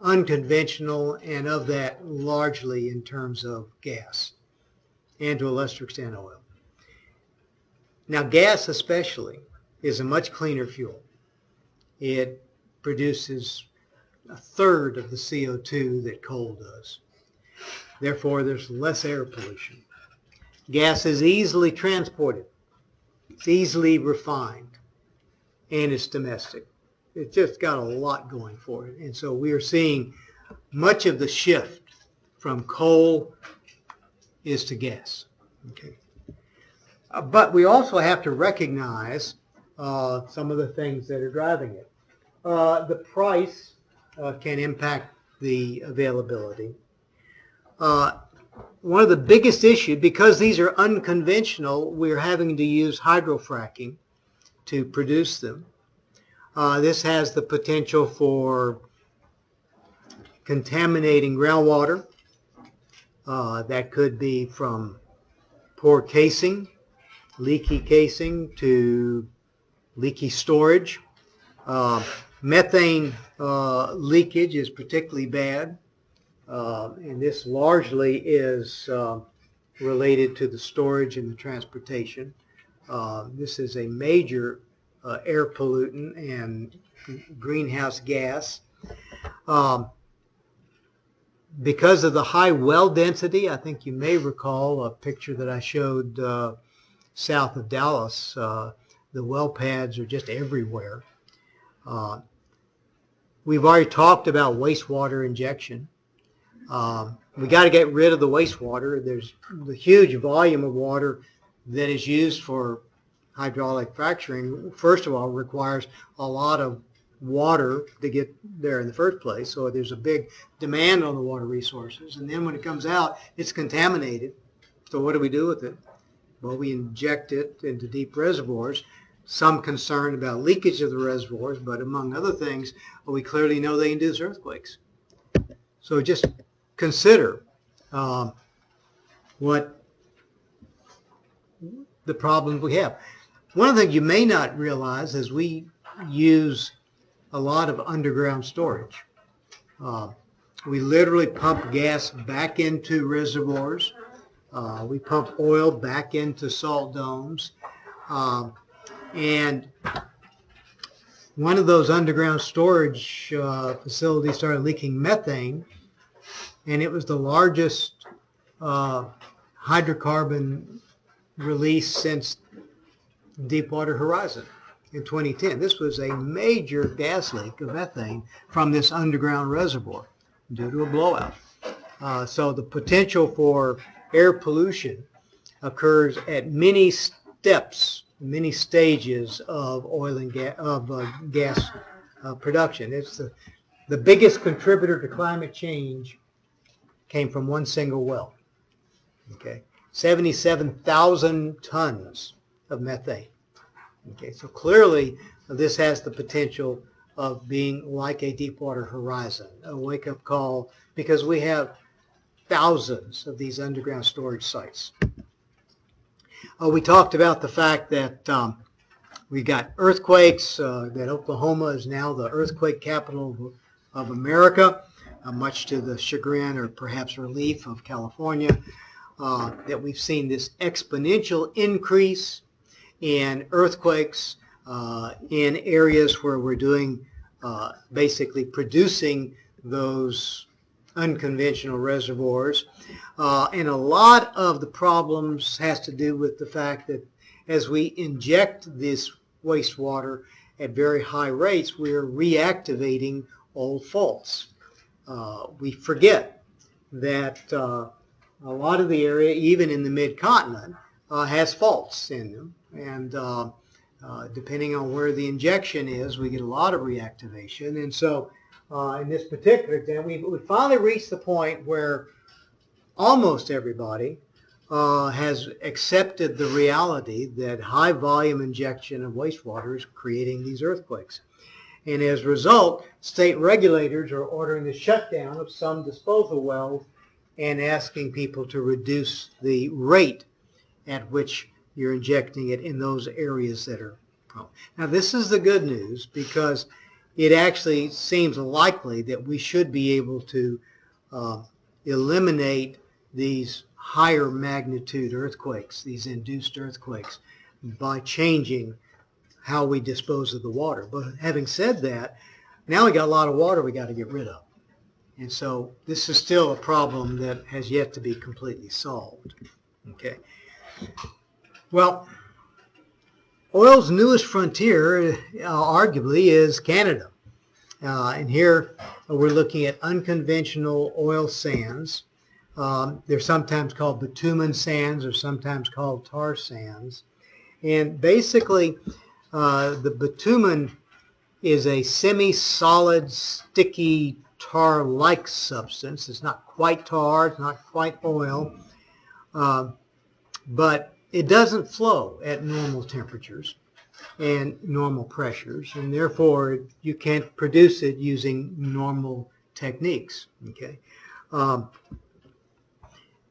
unconventional, and of that largely in terms of gas and to a lesser extent oil. Now gas especially is a much cleaner fuel. It produces a third of the CO2 that coal does. Therefore there's less air pollution. Gas is easily transported. It's easily refined, and it's domestic. It's just got a lot going for it. And so we are seeing much of the shift from coal is to gas. Okay. But we also have to recognize some of the things that are driving it. The price can impact the availability. One of the biggest issues, because these are unconventional, we're having to use hydrofracking to produce them. This has the potential for contaminating groundwater. That could be from poor casing, leaky casing, to leaky storage. Methane leakage is particularly bad, and this largely is related to the storage and the transportation. This is a major air pollutant and greenhouse gas. Because of the high well density, I think you may recall a picture that I showed south of Dallas. The well pads are just everywhere. We've already talked about wastewater injection. We got to get rid of the wastewater. There's the huge volume of water that is used for hydraulic fracturing. First of all, requires a lot of water to get there in the first place. So there's a big demand on the water resources. And then when it comes out, it's contaminated. So what do we do with it? Well, we inject it into deep reservoirs. Some concern about leakage of the reservoirs, but among other things, we clearly know they induce earthquakes. So just consider what the problems we have. One of the things you may not realize is we use a lot of underground storage. We literally pump gas back into reservoirs. We pump oil back into salt domes. And one of those underground storage facilities started leaking methane, and it was the largest hydrocarbon release since Deepwater Horizon in 2010. This was a major gas leak of methane from this underground reservoir due to a blowout. So the potential for air pollution occurs at many steps, many stages of oil and gas production. It's the biggest contributor to climate change came from one single well. Okay, 77,000 tons of methane. Okay, so clearly this has the potential of being like a Deepwater Horizon, a wake-up call, because we have thousands of these underground storage sites. We talked about the fact that we got earthquakes, that Oklahoma is now the earthquake capital of America, much to the chagrin or perhaps relief of California, that we've seen this exponential increase in earthquakes in areas where we're doing basically producing those unconventional reservoirs. And a lot of the problems has to do with the fact that as we inject this wastewater at very high rates, we're reactivating old faults. We forget that a lot of the area, even in the mid-continent, has faults in them. And depending on where the injection is, we get a lot of reactivation. And so in this particular example, we finally reached the point where almost everybody has accepted the reality that high volume injection of wastewater is creating these earthquakes. And as a result, state regulators are ordering the shutdown of some disposal wells and asking people to reduce the rate at which you're injecting it in those areas that are prone. Now, this is the good news, because it actually seems likely that we should be able to eliminate these higher magnitude earthquakes, these induced earthquakes, by changing how we dispose of the water. But having said that, now we got a lot of water we got to get rid of. And so this is still a problem that has yet to be completely solved. Okay. Well, oil's newest frontier, arguably, is Canada. And here we're looking at unconventional oil sands. They're sometimes called bitumen sands or sometimes called tar sands. And basically, the bitumen is a semi-solid, sticky, tar-like substance. It's not quite tar, it's not quite oil, but it doesn't flow at normal temperatures and normal pressures, and therefore you can't produce it using normal techniques. Okay.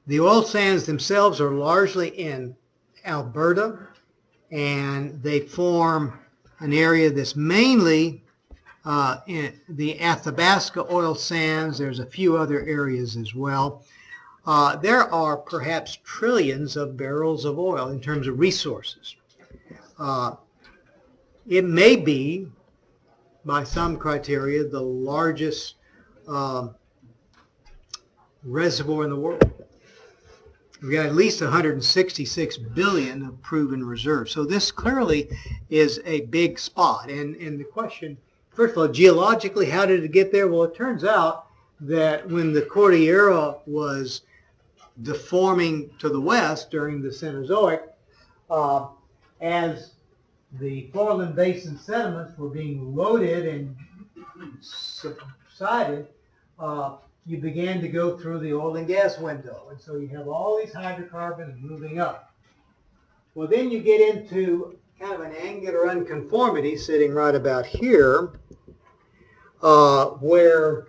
The oil sands themselves are largely in Alberta, and they form an area that's mainly in the Athabasca oil sands. There's a few other areas as well. There are perhaps trillions of barrels of oil in terms of resources. It may be, by some criteria, the largest reservoir in the world. We've got at least 166 billion of proven reserves. So this clearly is a big spot. And the question, first of all, geologically, how did it get there? Well, it turns out that when the Cordillera was deforming to the west during the Cenozoic, as the Portland Basin sediments were being loaded and subsided, you began to go through the oil and gas window. And so you have all these hydrocarbons moving up. Well, then you get into kind of an angular unconformity sitting right about here, where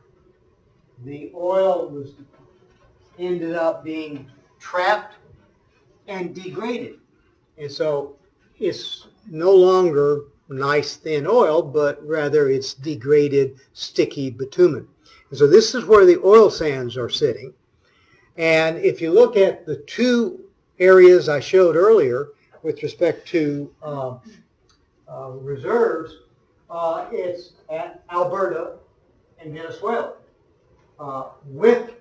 the oil ended up being trapped and degraded. And so it's no longer nice thin oil, but rather it's degraded sticky bitumen. And so this is where the oil sands are sitting. And if you look at the two areas I showed earlier with respect to reserves, it's at Alberta and Venezuela. With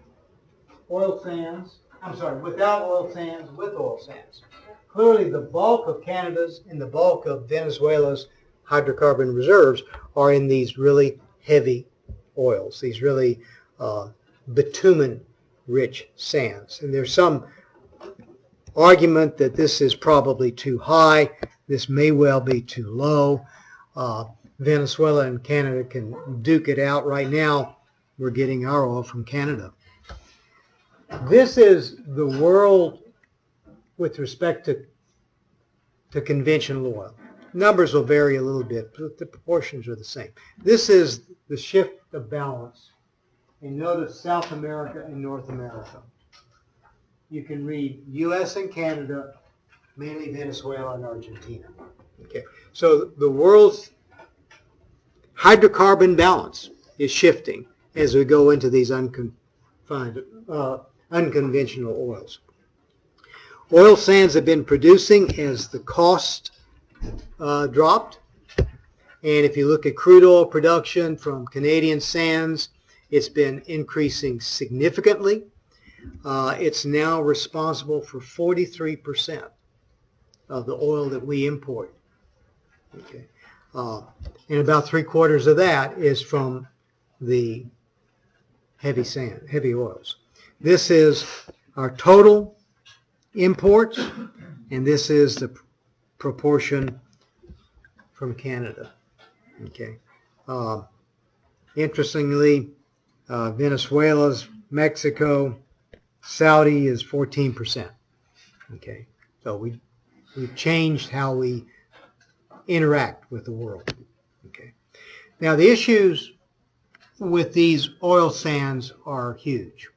oil sands, without oil sands, with oil sands. Clearly the bulk of Canada's and the bulk of Venezuela's hydrocarbon reserves are in these really heavy oils, these really bitumen rich sands. And there's some argument that this is probably too high. This may well be too low. Venezuela and Canada can duke it out. Right now, we're getting our oil from Canada. This is the world with respect to conventional oil. Numbers will vary a little bit, but the proportions are the same. This is the shift of balance. And notice South America and North America. You can read U.S. and Canada, mainly Venezuela and Argentina. Okay, so the world's hydrocarbon balance is shifting as we go into these unconventional oils. Oil sands have been producing as the cost dropped. And if you look at crude oil production from Canadian sands, it's been increasing significantly. It's now responsible for 43% of the oil that we import. Okay. And about 3/4 of that is from the heavy oils. This is our total imports, and this is the proportion from Canada. Okay. Interestingly, Venezuela's, Mexico, Saudi is 14%. Okay. So we've changed how we interact with the world. Okay. Now the issues with these oil sands are huge.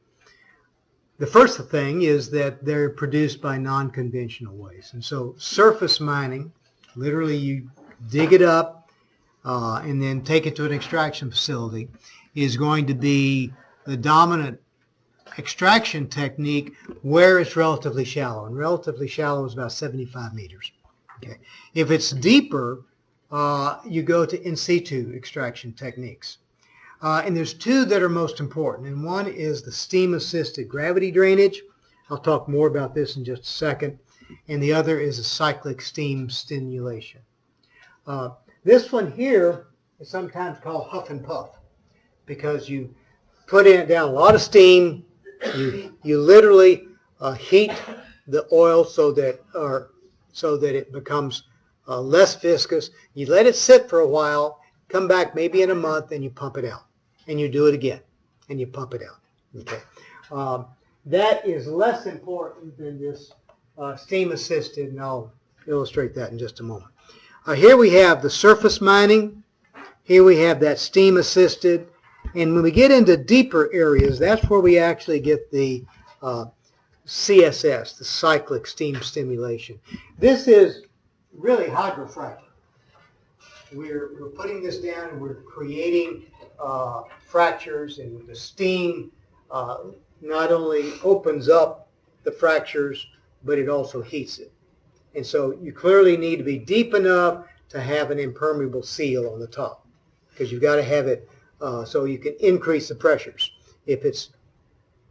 The first thing is that they're produced by non-conventional ways. And so surface mining, literally you dig it up and then take it to an extraction facility, is going to be the dominant extraction technique where it's relatively shallow. And relatively shallow is about 75 meters. Okay. If it's deeper, you go to in situ extraction techniques. And there's two that are most important, and one is the steam-assisted gravity drainage. I'll talk more about this in just a second. And the other is a cyclic steam stimulation. This one here is sometimes called huff and puff because you put down a lot of steam. You literally heat the oil so that it becomes less viscous. You let it sit for a while, come back maybe in a month, and you pump it out. And you do it again, and you pump it out. Okay, that is less important than this steam-assisted, and I'll illustrate that in just a moment. Here we have the surface mining. Here we have that steam-assisted. And when we get into deeper areas, that's where we actually get the CSS, the cyclic steam stimulation. This is really hydrofracking. We're putting this down and we're creating fractures, and the steam not only opens up the fractures, but it also heats it. And so you clearly need to be deep enough to have an impermeable seal on the top, because you've got to have it so you can increase the pressures. If it's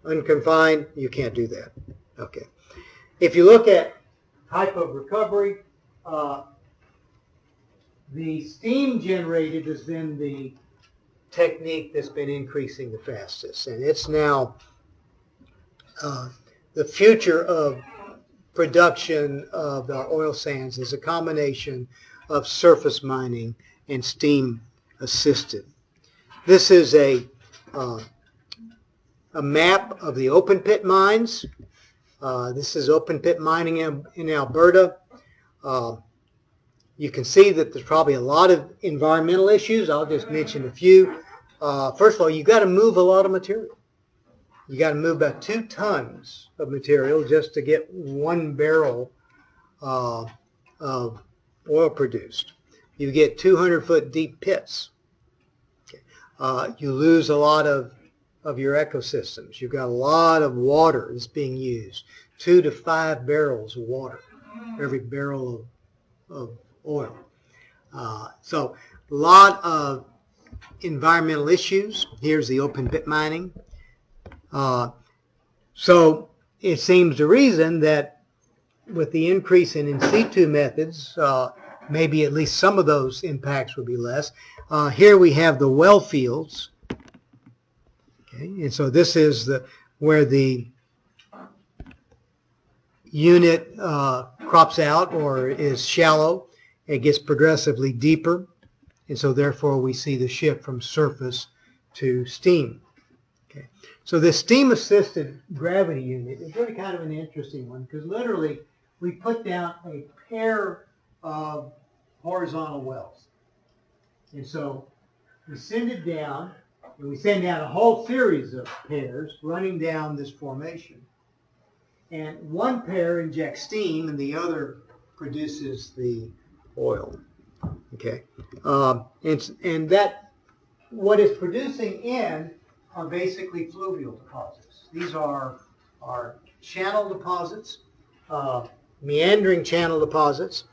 unconfined, you can't do that. Okay. If you look at type of recovery, the steam generated has been the technique that's been increasing the fastest, and it's now the future of production of the oil sands is a combination of surface mining and steam assisted. This is a map of the open pit mines. This is open pit mining in Alberta. You can see that there's probably a lot of environmental issues. I'll just mention a few. First of all, you've got to move a lot of material. You got to move about 2 tons of material just to get 1 barrel of oil produced. You get 200-foot deep pits. Okay. You lose a lot of your ecosystems. You've got a lot of water that's being used. 2 to 5 barrels of water, every barrel of oil. So a lot of environmental issues. Here's the open pit mining. So it seems to reason that with the increase in situ methods, maybe at least some of those impacts would be less. Here we have the well fields. Okay, and so this is where the unit crops out or is shallow, it gets progressively deeper, and so therefore we see the shift from surface to steam. Okay. So this steam-assisted gravity unit is really kind of an interesting one, because literally we put down a pair of horizontal wells. And so we send it down, and we send down a whole series of pairs running down this formation. And one pair injects steam, and the other produces the oil. Okay, and that what it's producing in are basically fluvial deposits. These are channel deposits, meandering channel deposits,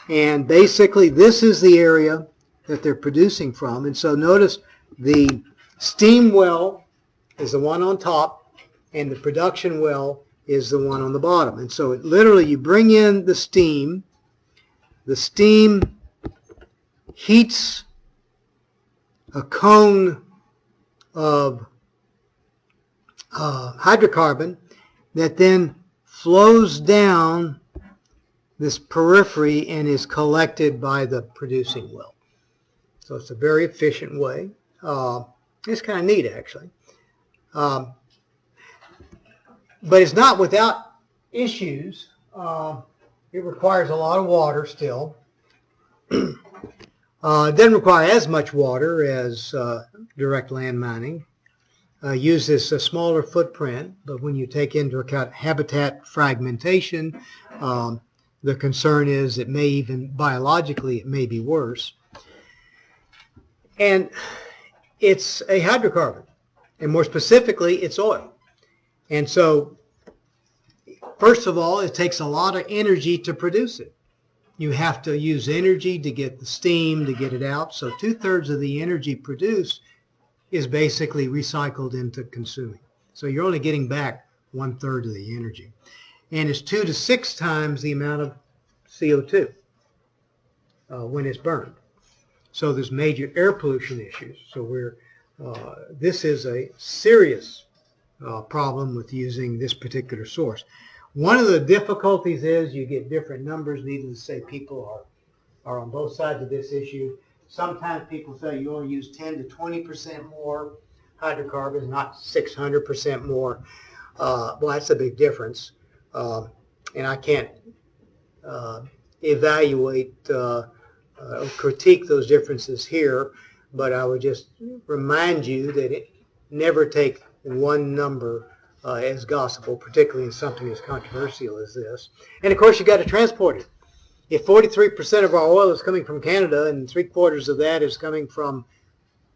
and basically this is the area that they're producing from. And so notice the steam well is the one on top, and the production well is the one on the bottom. And so it literally, you bring in the steam heats a cone of hydrocarbon that then flows down this periphery and is collected by the producing well. So it's a very efficient way. It's kind of neat, actually. But it's not without issues. It requires a lot of water still. It doesn't require as much water as direct land mining. Uses a smaller footprint, but when you take into account habitat fragmentation, the concern is it may even, biologically, it may be worse. And it's a hydrocarbon, and more specifically, it's oil. And so, first of all, it takes a lot of energy to produce it. You have to use energy to get the steam, to get it out. So 2/3 of the energy produced is basically recycled into consuming. So you're only getting back 1/3 of the energy. And it's 2 to 6 times the amount of CO2 when it's burned. So there's major air pollution issues. So this is a serious problem with using this particular source. One of the difficulties is you get different numbers. Needless to say, people are on both sides of this issue. Sometimes people say you only use 10 to 20% more hydrocarbons, not 600% more. Well, that's a big difference. And I can't evaluate or critique those differences here, but I would just remind you that never take one number as gospel, particularly in something as controversial as this. And of course, you got to transport it. If 43% of our oil is coming from Canada and 3/4 of that is coming from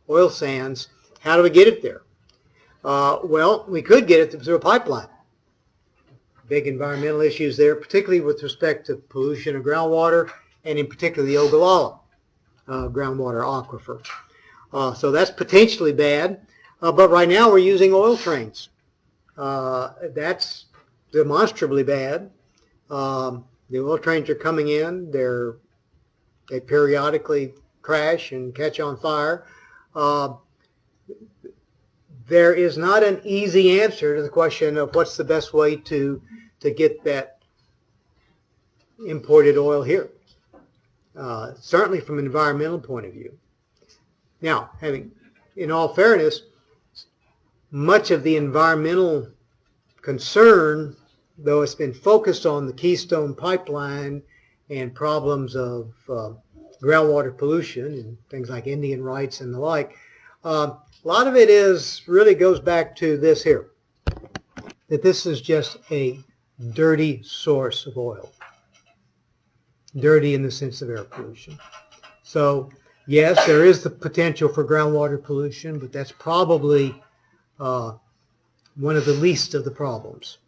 oil sands, how do we get it there? Well, we could get it through a pipeline. Big environmental issues there, particularly with respect to pollution of groundwater, and in particular the Ogallala groundwater aquifer. So that's potentially bad. But right now we're using oil trains. That's demonstrably bad. The oil trains are coming in. They periodically crash and catch on fire. There is not an easy answer to the question of what's the best way to get that imported oil here. Certainly from an environmental point of view. Now, in all fairness, much of the environmental concern, though it's been focused on the Keystone Pipeline and problems of groundwater pollution and things like Indian rights and the like, a lot of it really goes back to this here, that this is just a dirty source of oil. Dirty in the sense of air pollution. So, yes, there is the potential for groundwater pollution, but that's probably one of the least of the problems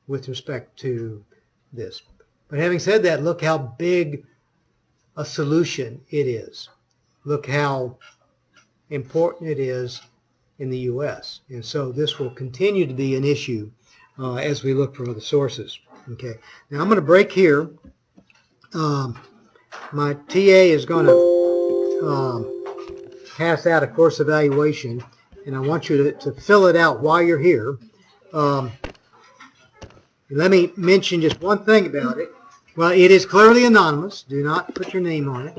with respect to this. But having said that, look how big a solution it is. Look how important it is in the U.S. And so this will continue to be an issue as we look for other sources. Okay. Now I'm going to break here. My TA is going to pass out a course evaluation, and I want you to fill it out while you're here. Let me mention just one thing about it. Well, it is clearly anonymous. Do not put your name on it.